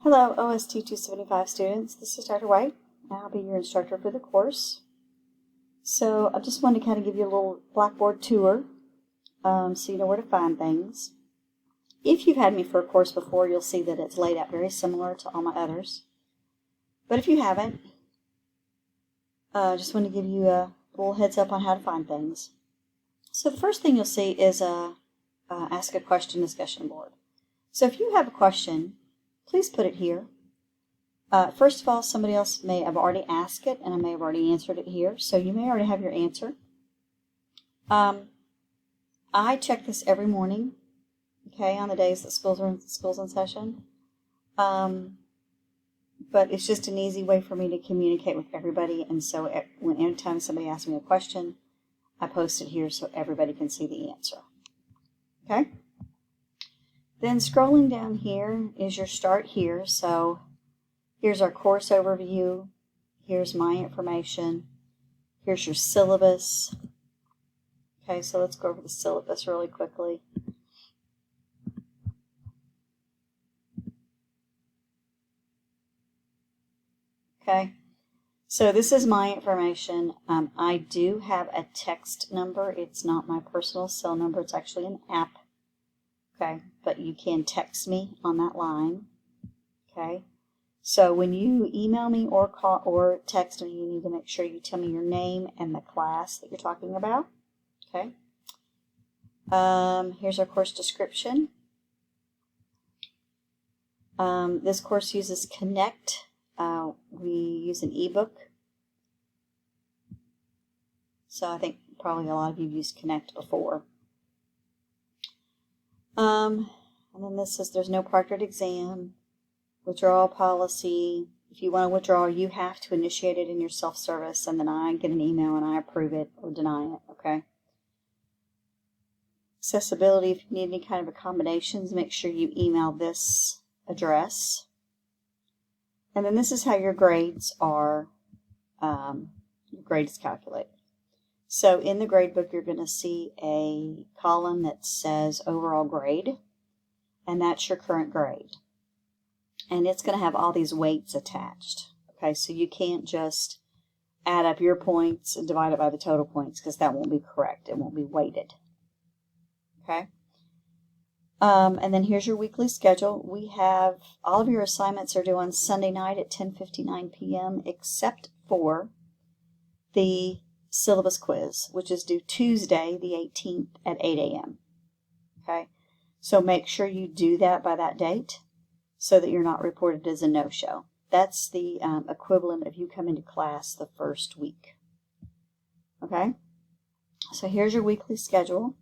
Hello, OST 275 students. This is Dr. White, and I'll be your instructor for the course. So I just wanted to kind of give you a little Blackboard tour so you know where to find things. If you've had me for a course before, you'll see that it's laid out very similar to all my others. But if you haven't, I just want to give you a little heads up on how to find things. So the first thing you'll see is a Ask a Question discussion board. So if you have a question, please put it here. First of all, somebody else may have already asked it, and I may have already answered it here, so you may already have your answer. I check this every morning, okay, on the days that schools in session. But it's just an easy way for me to communicate with everybody, and so anytime somebody asks me a question, I post it here so everybody can see the answer. Okay? Then scrolling down here is your start here. So here's our course overview. Here's my information. Here's your syllabus. Okay, so let's go over the syllabus really quickly. Okay, so this is my information. I do have a text number. It's not my personal cell number. It's actually an app. Okay, but you can text me on that line. Okay, so when you email me or call or text me, you need to make sure you tell me your name and the class that you're talking about. Okay, here's our course description. This course uses Connect. We use an ebook. So I think probably a lot of you have used Connect before. And then this says there's no proctored exam, withdrawal policy. If you want to withdraw, you have to initiate it in your self-service, and then I get an email and I approve it or deny it, okay? Accessibility, if you need any kind of accommodations, make sure you email this address. And then this is how your grades are, your grade is calculated. So in the grade book, you're going to see a column that says overall grade, and that's your current grade. And it's going to have all these weights attached. Okay, so you can't just add up your points and divide it by the total points, because that won't be correct. It won't be weighted. Okay. And then here's your weekly schedule. We have all of your assignments are due on Sunday night at 10:59 p.m. except for the syllabus quiz, which is due Tuesday, the 18th at 8 a.m. Okay, so make sure you do that by that date so that you're not reported as a no-show. That's the equivalent of you coming to class the first week. Okay, so here's your weekly schedule.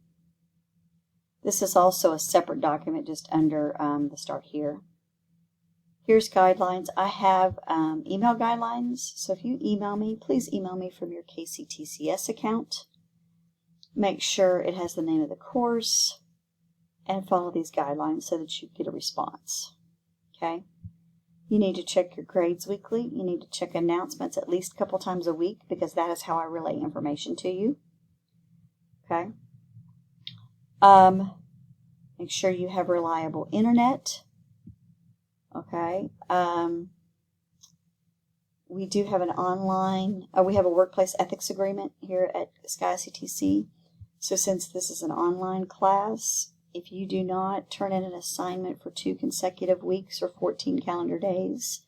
This is also a separate document just under the start here. Here's guidelines. I have email guidelines, so if you email me, please email me from your KCTCS account. Make sure it has the name of the course and follow these guidelines so that you get a response. Okay? You need to check your grades weekly. You need to check announcements at least a couple times a week because that is how I relay information to you. Okay? Make sure you have reliable internet. Okay, we do have an online, we have a workplace ethics agreement here at SkyCTC. So since this is an online class, if you do not turn in an assignment for 2 consecutive weeks or 14 calendar days,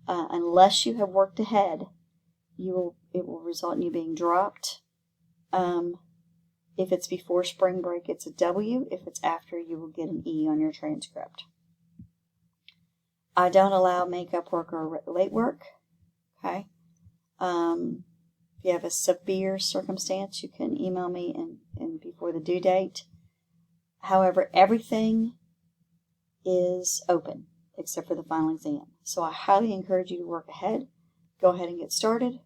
unless you have worked ahead, it will result in you being dropped. If it's before spring break, it's a W. If it's after, you will get an E on your transcript. I don't allow makeup work or late work. Okay. If you have a severe circumstance, you can email me and before the due date. However, everything is open except for the final exam. So I highly encourage you to work ahead. Go ahead and get started.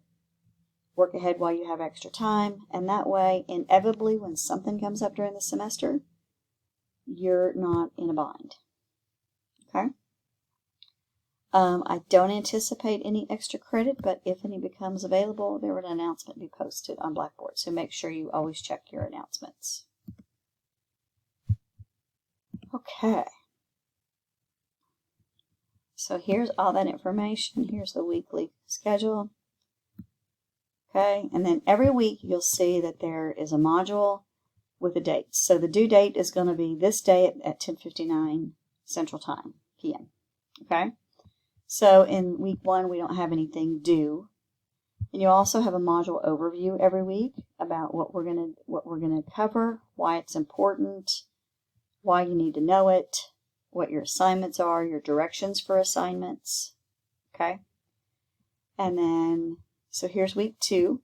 Work ahead while you have extra time. And that way, inevitably, when something comes up during the semester, you're not in a bind. Okay? I don't anticipate any extra credit, but if any becomes available, there will an announcement be posted on Blackboard. So make sure you always check your announcements. Okay. So here's all that information. Here's the weekly schedule. Okay, and then every week you'll see that there is a module with a date. So the due date is going to be this day at 10:59 Central Time, p.m. Okay, so in week 1 we don't have anything due, and you also have a module overview every week about what we're gonna cover, why it's important, why you need to know it, what your assignments are, your directions for assignments. Okay, and then so here's week 2.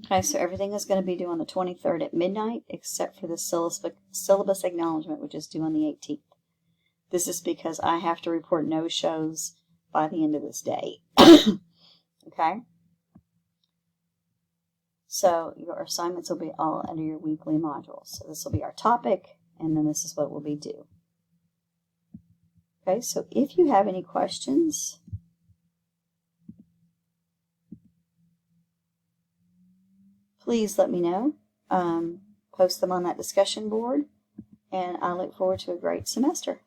Okay, so everything is going to be due on the 23rd at midnight, except for the syllabus acknowledgement, which is due on the 18th. This is because I have to report no-shows by the end of this day. Okay? So your assignments will be all under your weekly modules. So this will be our topic, and then this is what will be due. Okay, so if you have any questions, please let me know. Post them on that discussion board, and I look forward to a great semester.